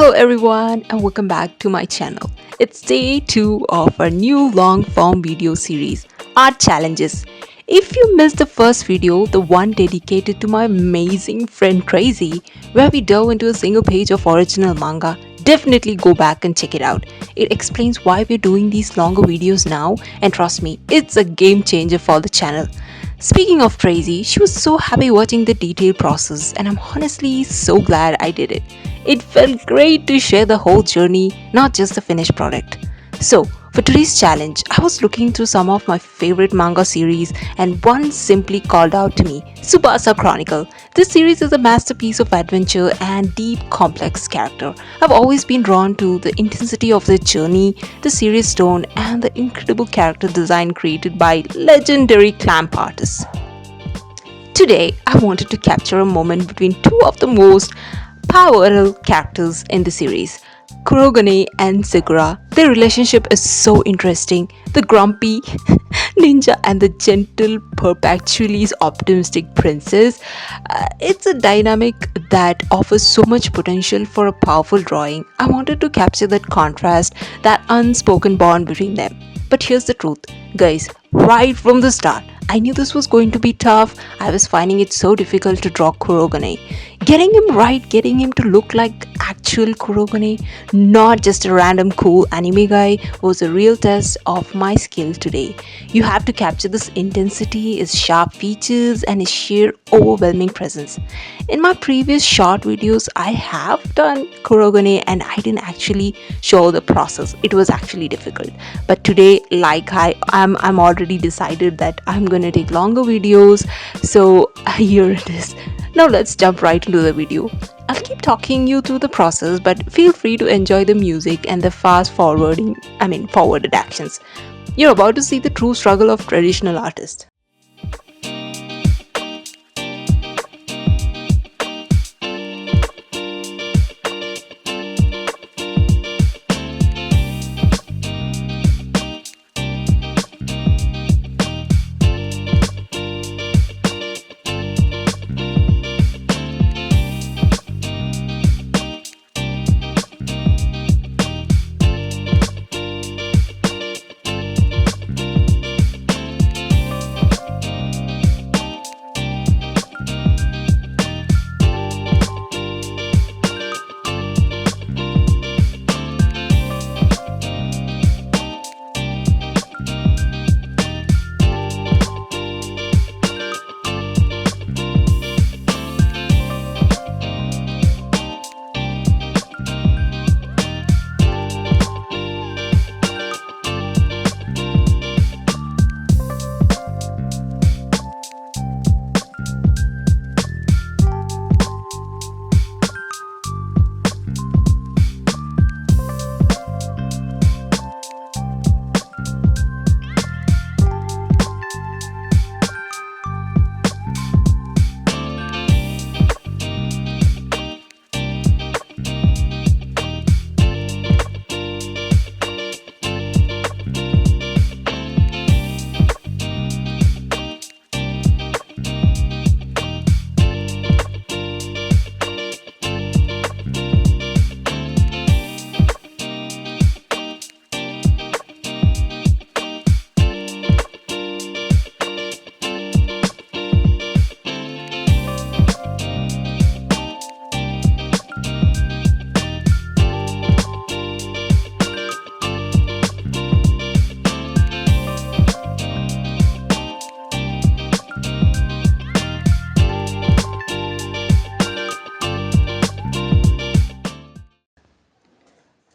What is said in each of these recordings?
Hello everyone and welcome back to my channel. It's day 2 of our new long form video series, Art Challenges. If you missed the first video, the one dedicated to my amazing friend Crazy, where we dove into a single page of original manga, definitely go back and check it out. It explains why we're doing these longer videos now, and trust me, it's a game changer for the channel. Speaking of Tracy, she was so happy watching the detailed process, and I'm honestly so glad I did it. It felt great to share the whole journey, not just the finished product. So, for today's challenge, I was looking through some of my favorite manga series, and one simply called out to me, Tsubasa Chronicle. This series is a masterpiece of adventure and deep, complex character. I've always been drawn to the intensity of the journey, the serious tone, and the incredible character design created by legendary clamp artists. Today, I wanted to capture a moment between two of the most pivotal characters in the series, Kurogane and Sakura. Their relationship is so interesting. The grumpy ninja and the gentle, perpetually optimistic princess. It's a dynamic that offers so much potential for a powerful drawing. I wanted to capture that contrast, that unspoken bond between them. But here's the truth, guys, right from the start, I knew this was going to be tough. I was finding it so difficult to draw Kurogane. Getting him right, getting him to look like actual Kurogane, not just a random cool anime guy, was a real test of my skill today. You have to capture this intensity, his sharp features, and his sheer overwhelming presence. In my previous short videos, I have done Kurogane and I didn't actually show the process. It was actually difficult. But today, like I'm already decided that I'm gonna take longer videos. So here it is. Now let's jump right into the video. I'll keep talking you through the process, but feel free to enjoy the music and the forwarded actions. You're about to see the true struggle of traditional artists.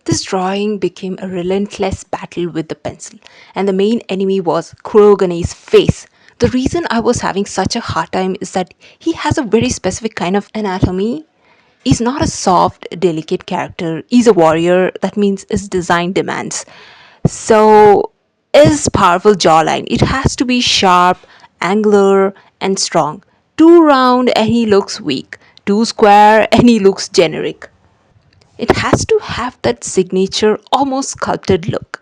This drawing became a relentless battle with the pencil, and the main enemy was Kurogane's face. The reason I was having such a hard time is that he has a very specific kind of anatomy. He's not a soft, delicate character. He's a warrior. That means his design demands. So, his powerful jawline, it has to be sharp, angular, and strong. Too round and he looks weak. Too square and he looks generic. It has to have that signature, almost sculpted look.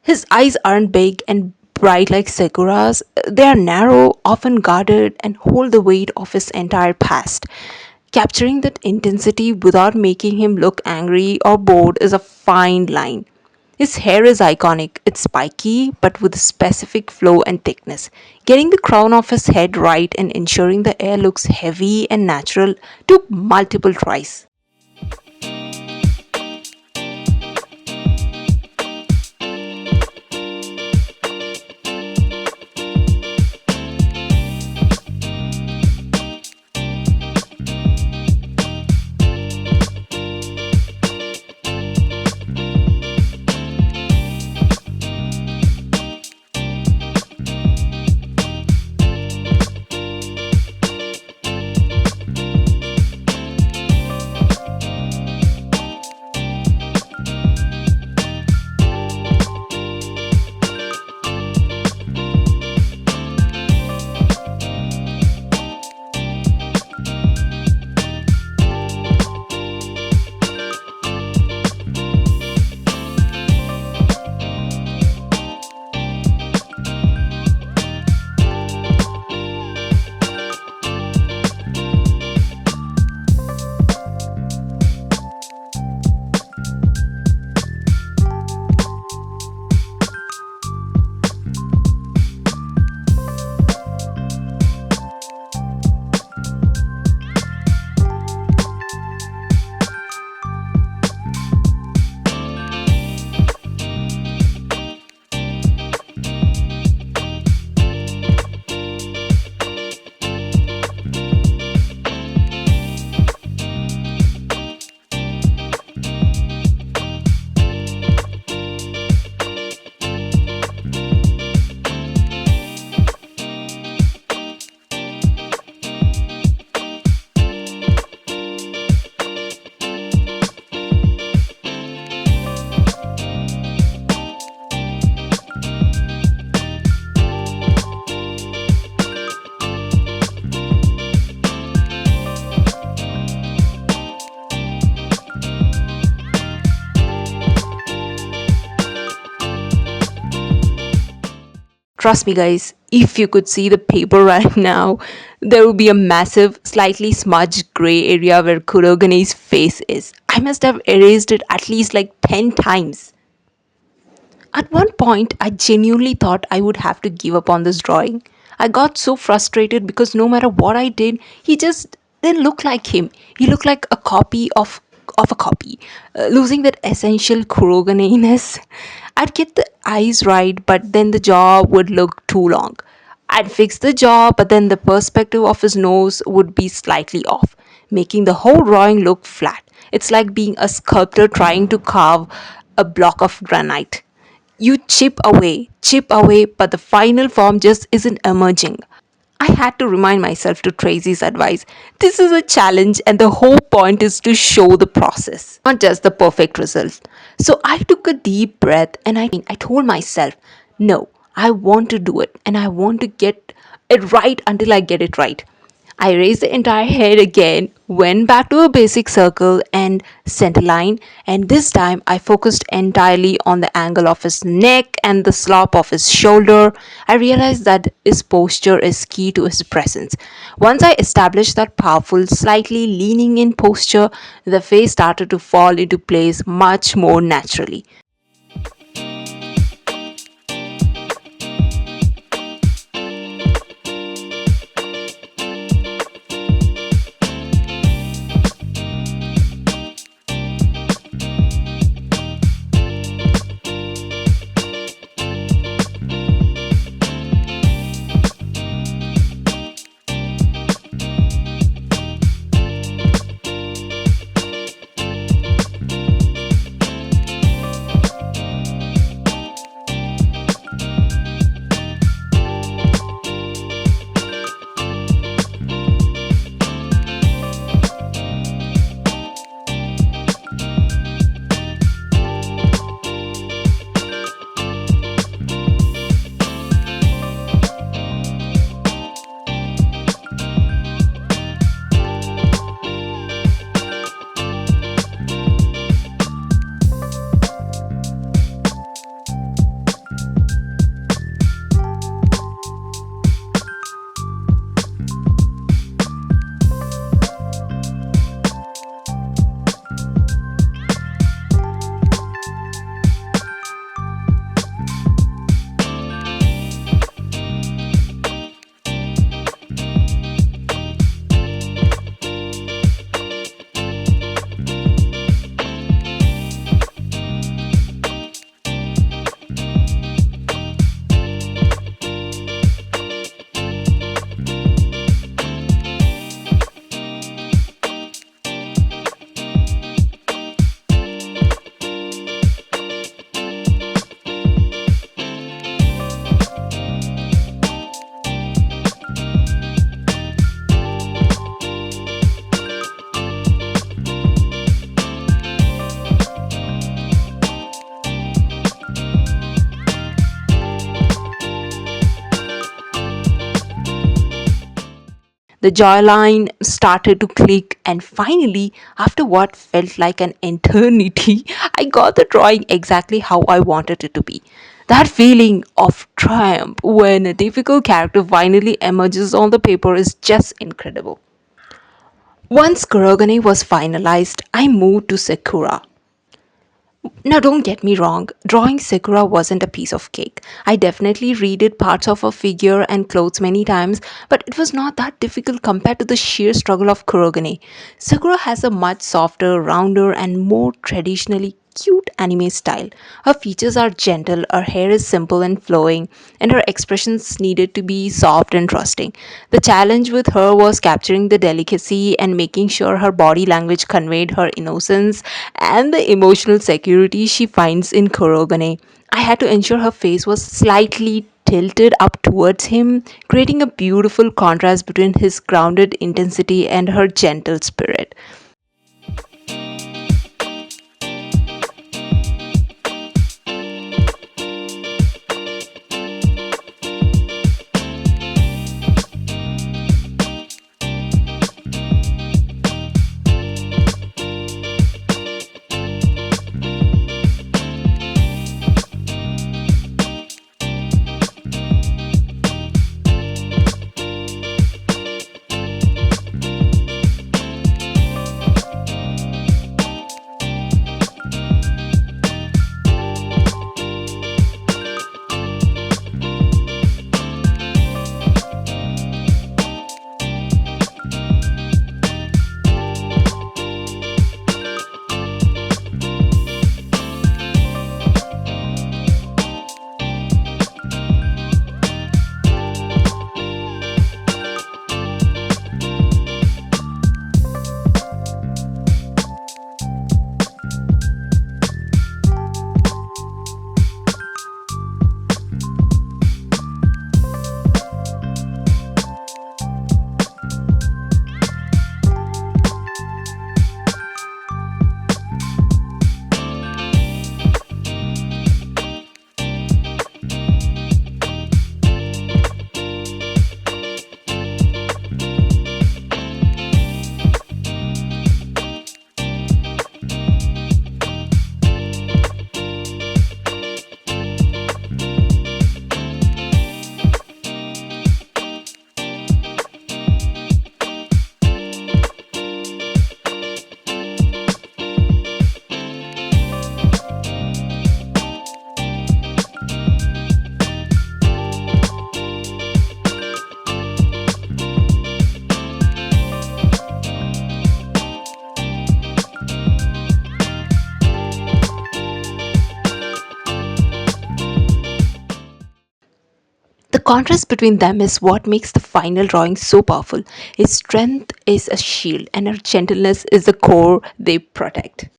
His eyes aren't big and bright like Sakura's, they are narrow, often guarded, and hold the weight of his entire past. Capturing that intensity without making him look angry or bored is a fine line. His hair is iconic. It's spiky, but with a specific flow and thickness. Getting the crown of his head right and ensuring the hair looks heavy and natural took multiple tries. Trust me, guys, if you could see the paper right now, there would be a massive, slightly smudged gray area where Kurogane's face is. I must have erased it at least like 10 times. At one point, I genuinely thought I would have to give up on this drawing. I got so frustrated because no matter what I did, he just didn't look like him. He looked like a copy of a copy, losing that essential Kurogane-ness. I'd get the eyes right, but then the jaw would look too long. I'd fix the jaw, but then the perspective of his nose would be slightly off, making the whole drawing look flat. It's like being a sculptor trying to carve a block of granite. You chip away, but the final form just isn't emerging. I had to remind myself to Tracy's advice. This is a challenge, and the whole point is to show the process, not just the perfect result. So I took a deep breath and I told myself, no, I want to do it and I want to get it right until I get it right. I raised the entire head again, went back to a basic circle and center line, and this time I focused entirely on the angle of his neck and the slope of his shoulder. I realized that his posture is key to his presence. Once I established that powerful, slightly leaning in posture, the face started to fall into place much more naturally. The jawline started to click, and finally, after what felt like an eternity, I got the drawing exactly how I wanted it to be. That feeling of triumph when a difficult character finally emerges on the paper is just incredible. Once Kurogane was finalized, I moved to Sakura. Now, don't get me wrong, drawing Sakura wasn't a piece of cake. I definitely redid parts of her figure and clothes many times, but it was not that difficult compared to the sheer struggle of Kurogane. Sakura has a much softer, rounder, and more traditionally cute anime style. Her features are gentle, her hair is simple and flowing, and her expressions needed to be soft and trusting. The challenge with her was capturing the delicacy and making sure her body language conveyed her innocence and the emotional security she finds in Kurogane. I had to ensure her face was slightly tilted up towards him, creating a beautiful contrast between his grounded intensity and her gentle spirit. The contrast between them is what makes the final drawing so powerful. His strength is a shield, and her gentleness is the core they protect.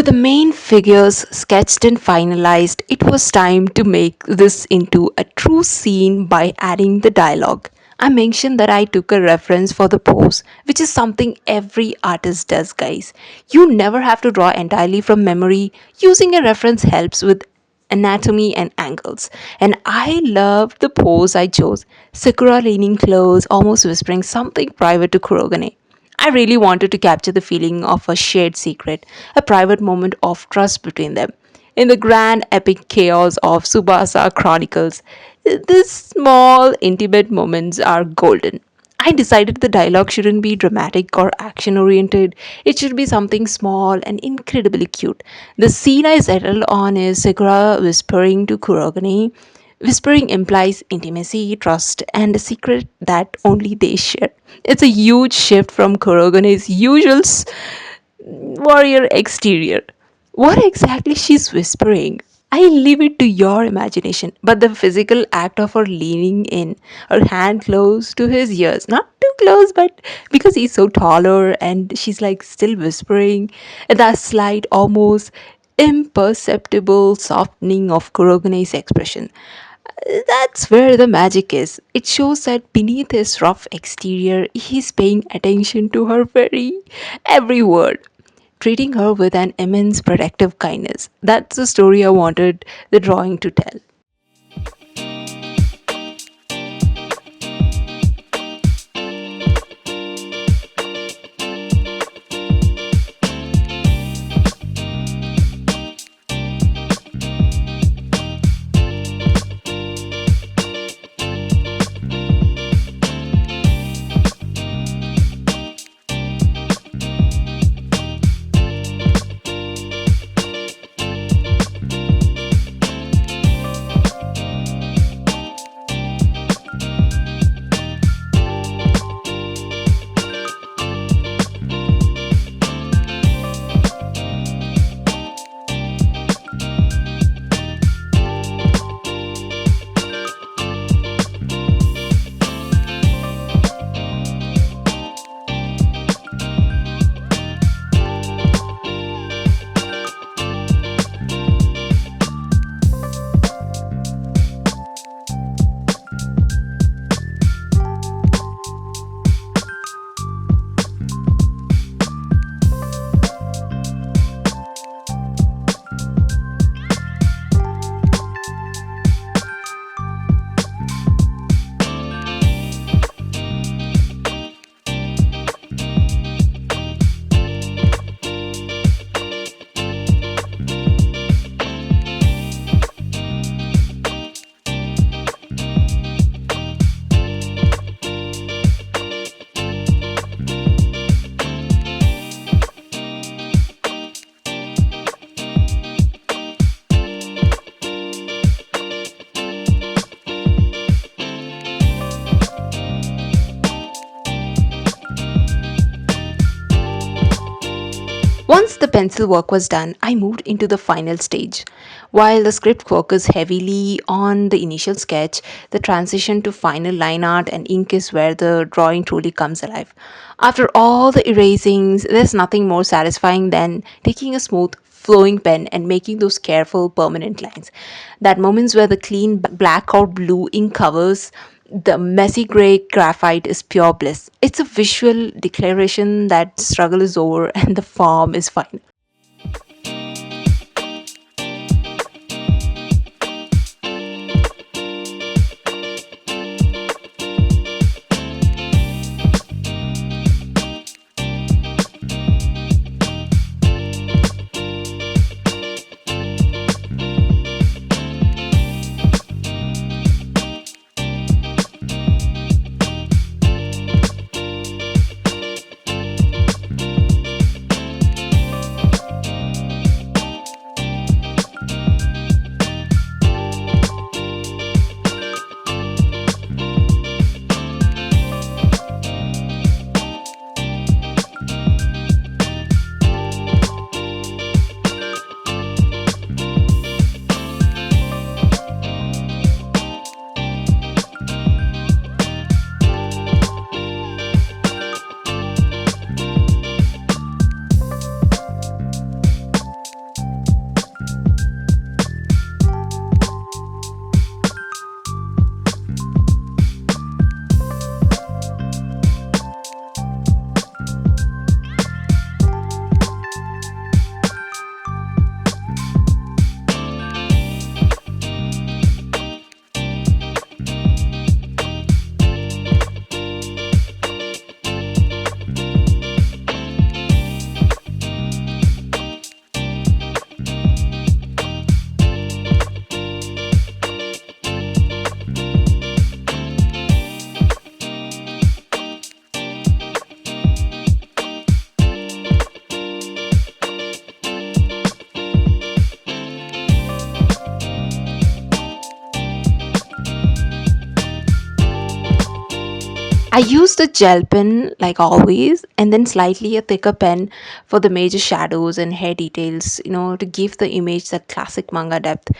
With the main figures sketched and finalized, it was time to make this into a true scene by adding the dialogue. I mentioned that I took a reference for the pose, which is something every artist does, guys. You never have to draw entirely from memory. Using a reference helps with anatomy and angles. And I loved the pose I chose. Sakura leaning close, almost whispering something private to Kurogane. I really wanted to capture the feeling of a shared secret, a private moment of trust between them. In the grand epic chaos of Tsubasa Chronicles, these small, intimate moments are golden. I decided the dialogue shouldn't be dramatic or action oriented. It should be something small and incredibly cute. The scene I settled on is Sakura whispering to Kurogane. Whispering implies intimacy, trust, and a secret that only they share. It's a huge shift from Kurogane's usual warrior exterior. What exactly she's whispering? I leave it to your imagination. But the physical act of her leaning in, her hand close to his ears, not too close, but because he's so taller and she's like still whispering, and that slight, almost imperceptible softening of Kurogane's expression. That's where the magic is. It shows that beneath his rough exterior, he's paying attention to her every word, treating her with an immense protective kindness. That's the story I wanted the drawing to tell. Once the pencil work was done, I moved into the final stage. While the script focused heavily on the initial sketch, the transition to final line art and ink is where the drawing truly comes alive. After all the erasings, there's nothing more satisfying than taking a smooth, flowing pen and making those careful, permanent lines. That moments where the clean black or blue ink covers the messy gray graphite is pure bliss. It's a visual declaration that struggle is over and the form is final. I used a gel pen like always, and then slightly a thicker pen for the major shadows and hair details, to give the image that classic manga depth.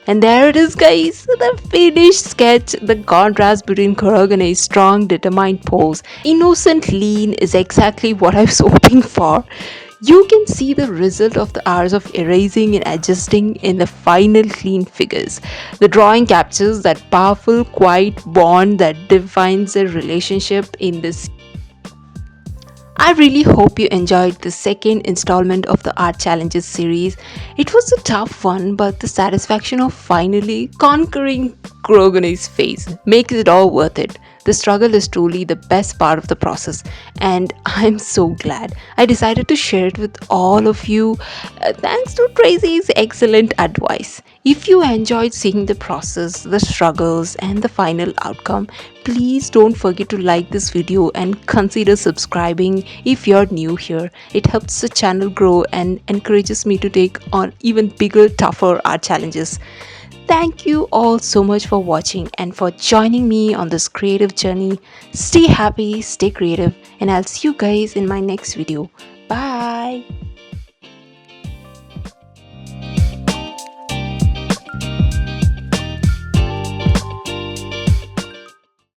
And there it is, guys, the finished sketch. The contrast between Kurogane's strong, determined pose, innocent lean is exactly what I was hoping for. You can see the result of the hours of erasing and adjusting in the final clean figures. The drawing captures that powerful, quiet bond that defines a relationship in this. I really hope you enjoyed the second installment of the Art Challenges series. It was a tough one, but the satisfaction of finally conquering Kurogane's face makes it all worth it. The struggle is truly the best part of the process, and I'm so glad I decided to share it with all of you thanks to Tracy's excellent advice. If you enjoyed seeing the process, the struggles, and the final outcome, please don't forget to like this video and consider subscribing if you're new here. It helps the channel grow and encourages me to take on even bigger, tougher art challenges. Thank you all so much for watching and for joining me on this creative journey. Stay happy, stay creative, and I'll see you guys in my next video. Bye.